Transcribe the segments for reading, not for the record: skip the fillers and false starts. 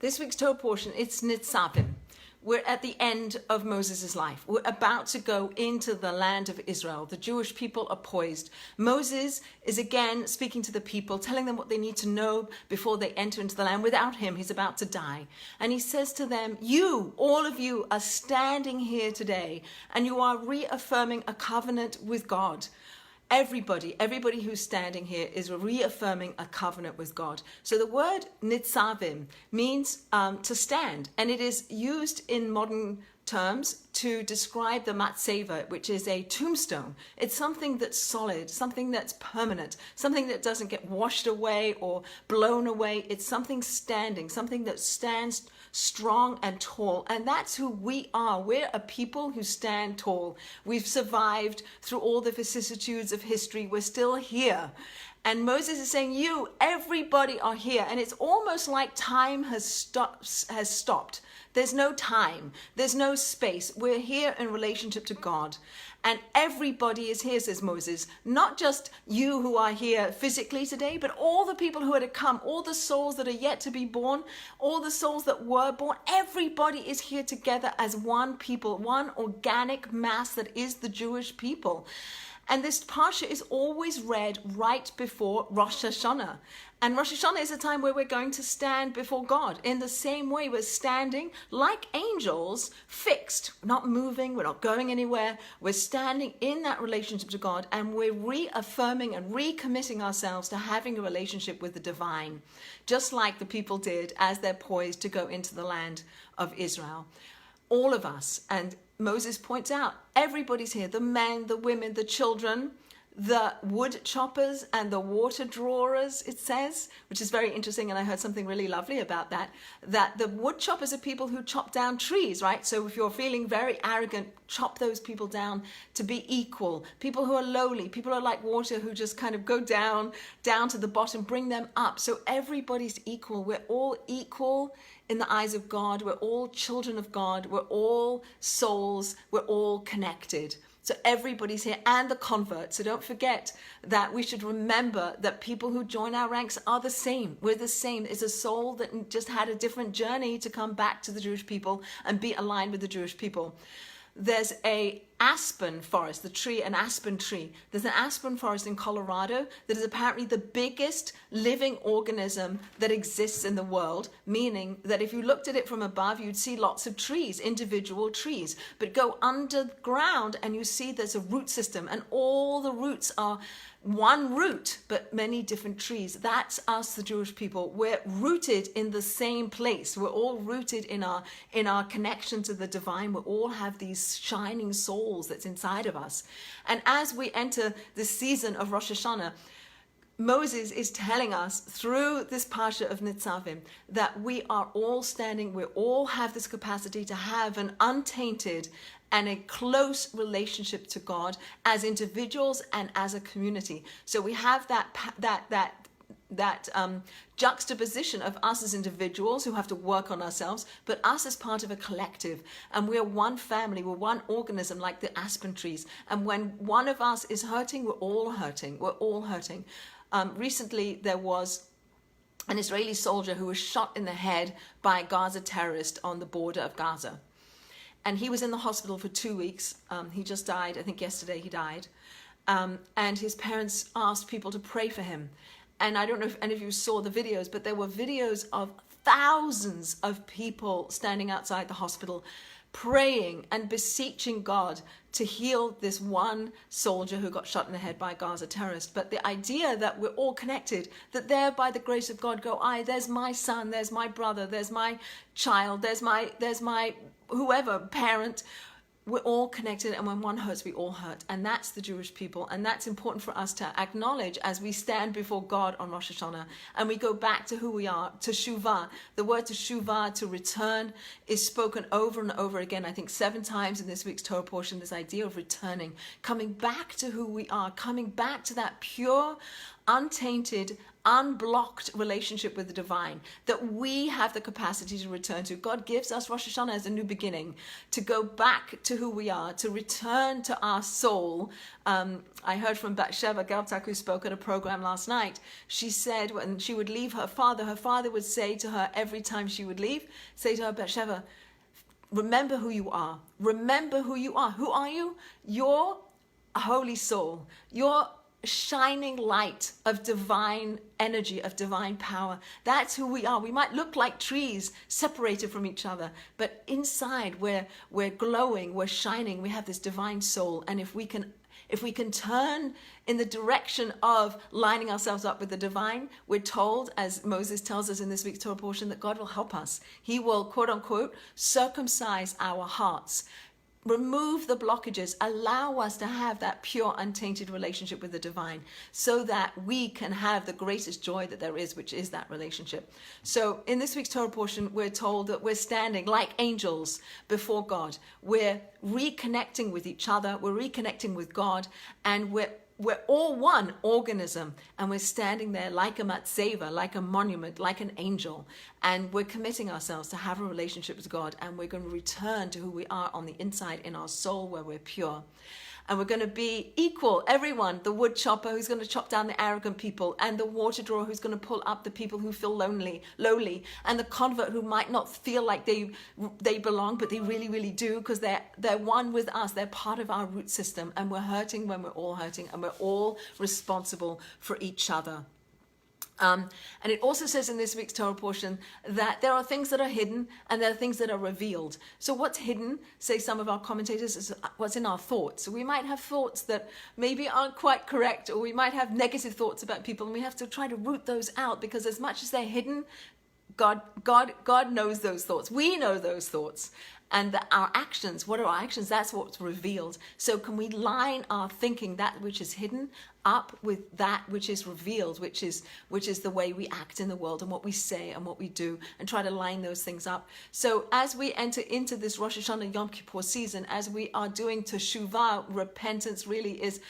This week's Torah portion, it's Nitzavim. We're at the end of Moses' life. We're about to go into the land of Israel. The Jewish people are poised. Moses is again speaking to the people, telling them what they need to know before they enter into the land. Without him, he's about to die. And he says to them, you, all of you, are standing here today, and you are reaffirming a covenant with God. Everybody who's standing here is reaffirming a covenant with God. So the word Nitzavim means to stand, and it is used in modern terms to describe the matzeva, which is a tombstone. It's something that's solid, something that's permanent, something that doesn't get washed away or blown away. It's something standing, something that stands strong and tall. And that's who we are. We're a people who stand tall. We've survived through all the vicissitudes of history. We're still here. And Moses is saying, you, everybody are here. And it's almost like time has stopped. There's no time. There's no space. We're here in relationship to God. And everybody is here, says Moses. Not just you who are here physically today, but all the people who are to come, all the souls that are yet to be born, all the souls that were born. Everybody is here together as one people, one organic mass that is the Jewish people. And this Parsha is always read right before Rosh Hashanah. And Rosh Hashanah is a time where we're going to stand before God. In the same way, we're standing like angels, fixed, not moving, we're not going anywhere. We're standing in that relationship to God, and we're reaffirming and recommitting ourselves to having a relationship with the divine, just like the people did as they're poised to go into the land of Israel. All of us, and Moses points out, everybody's here, the men, the women, the children, the wood choppers and the water drawers, it says, which is very interesting. And I heard something really lovely about that the wood choppers are people who chop down trees, right? So if you're feeling very arrogant, chop those people down to be equal. People who are lowly, people who are like water, who just kind of go down to the bottom, bring them up. So everybody's equal. We're all equal in the eyes of God. We're all children of God. We're all souls. We're all connected. So everybody's here, and the converts. So don't forget that we should remember that people who join our ranks are the same. We're the same. It's a soul that just had a different journey to come back to the Jewish people and be aligned with the Jewish people. There's a aspen forest, an aspen tree. There's an aspen forest in Colorado that is apparently the biggest living organism that exists in the world, meaning that if you looked at it from above, you'd see lots of trees, individual trees. But go underground and you see there's a root system, and all the roots are one root, but many different trees. That's us, the Jewish people. We're rooted in the same place. We're all rooted in our connection to the divine. We all have these shining souls that's inside of us. And as we enter the season of Rosh Hashanah, Moses is telling us through this Parsha of Nitzavim that we are all standing, we all have this capacity to have an untainted and a close relationship to God as individuals and as a community. So we have that juxtaposition of us as individuals who have to work on ourselves, but us as part of a collective. And we're one family, we're one organism, like the aspen trees. And when one of us is hurting, we're all hurting. We're all hurting. Recently, there was an Israeli soldier who was shot in the head by a Gaza terrorist on the border of Gaza. And he was in the hospital for 2 weeks. He just died. I think yesterday he died. And his parents asked people to pray for him. And I don't know if any of you saw the videos, but there were videos of thousands of people standing outside the hospital praying and beseeching God to heal this one soldier who got shot in the head by a Gaza terrorist. But the idea that we're all connected, that there by the grace of God go, there's my son, there's my brother, there's my child, there's my whoever, parent. We're all connected, and when one hurts, we all hurt. And that's the Jewish people, and that's important for us to acknowledge as we stand before God on Rosh Hashanah, and we go back to who we are, to Shuvah. The word to Shuvah, to return, is spoken over and over again, I think 7 times in this week's Torah portion, this idea of returning, coming back to who we are, coming back to that pure, untainted, unblocked relationship with the divine that we have the capacity to return to. God gives us Rosh Hashanah as a new beginning, to go back to who we are, to return to our soul. I heard from Bathsheba Galtak, who spoke at a program last night. She said when she would leave her father would say to her every time she would leave, say to her, Bathsheba, remember who you are. Remember who you are. Who are you? You're a holy soul. You're shining light of divine energy, of divine power. That's who we are. We might look like trees separated from each other, but inside we're glowing, we're shining, we have this divine soul. And if we can turn in the direction of lining ourselves up with the divine, we're told, as Moses tells us in this week's Torah portion, that God will help us. He will, quote unquote, circumcise our hearts, remove the blockages, allow us to have that pure, untainted relationship with the divine, so that we can have the greatest joy that there is, which is that relationship. So in this week's Torah portion, we're told that we're standing like angels before God. We're reconnecting with each other, we're reconnecting with God, and we're all one organism, and we're standing there like a matzeva, like a monument, like an angel, and we're committing ourselves to have a relationship with God, and we're going to return to who we are on the inside in our soul, where we're pure. And we're going to be equal, everyone, the wood chopper who's going to chop down the arrogant people, and the water drawer who's going to pull up the people who feel lowly, and the convert who might not feel like they belong, but they really, really do, because they're one with us. They're part of our root system, and we're hurting when we're all hurting, and we're all responsible for each other. And it also says in this week's Torah portion that there are things that are hidden and there are things that are revealed. So what's hidden, say some of our commentators, is what's in our thoughts. So we might have thoughts that maybe aren't quite correct, or we might have negative thoughts about people, and we have to try to root those out, because as much as they're hidden, God knows those thoughts. We know those thoughts. And our actions, what are our actions? That's what's revealed. So can we line our thinking, that which is hidden, up with that which is revealed, which is the way we act in the world, and what we say and what we do, and try to line those things up. So as we enter into this Rosh Hashanah Yom Kippur season, as we are doing teshuvah, repentance really is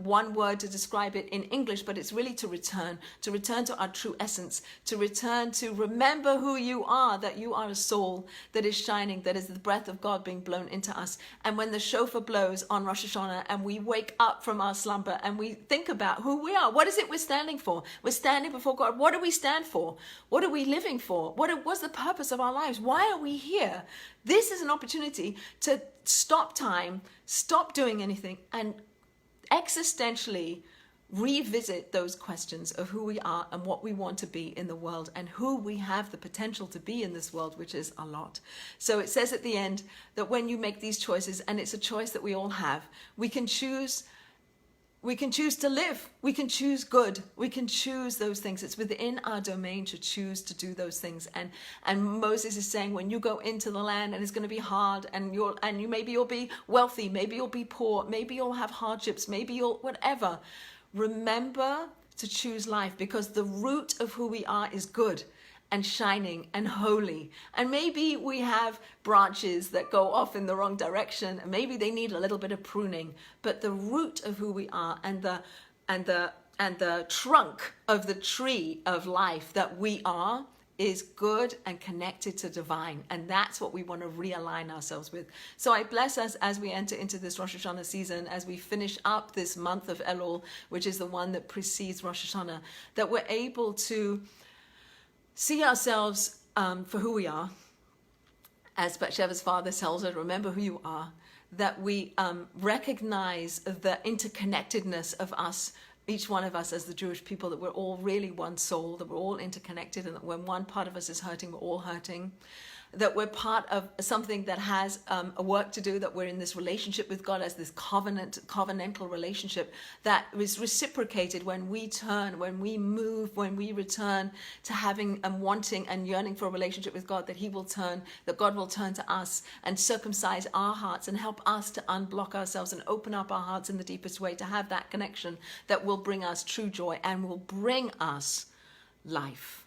one word to describe it in English, but it's really to return to our true essence, to return to remember who you are, that you are a soul that is shining, that is the breath of God being blown into us. And when the shofar blows on Rosh Hashanah and we wake up from our slumber and we think about who we are, what is it we're standing for? We're standing before God. What do we stand for? What are we living for? What's the purpose of our lives? Why are we here? This is an opportunity to stop time, stop doing anything, and existentially revisit those questions of who we are and what we want to be in the world, and who we have the potential to be in this world, which is a lot. So it says at the end that when you make these choices, and it's a choice that we all have, we can choose to live. We can choose good. We can choose those things. It's within our domain to choose to do those things. And Moses is saying, when you go into the land and it's going to be hard, and maybe you'll be wealthy, maybe you'll be poor, maybe you'll have hardships, maybe you'll whatever. Remember to choose life, because the root of who we are is good and shining and holy. And maybe we have branches that go off in the wrong direction, and maybe they need a little bit of pruning, but the root of who we are, and the trunk of the tree of life that we are, is good and connected to divine. And that's what we want to realign ourselves with. So I bless us as we enter into this Rosh Hashanah season, as we finish up this month of Elul, which is the one that precedes Rosh Hashanah, that we're able to see ourselves for who we are. As Bathsheba's father tells her, remember who you are. That we recognize the interconnectedness of us, each one of us as the Jewish people, that we're all really one soul, that we're all interconnected, and that when one part of us is hurting, we're all hurting. That we're part of something that has a work to do, that we're in this relationship with God as this covenantal relationship that is reciprocated when we turn, when we move, when we return to having and wanting and yearning for a relationship with God, that God will turn to us and circumcise our hearts and help us to unblock ourselves and open up our hearts in the deepest way to have that connection that will bring us true joy and will bring us life.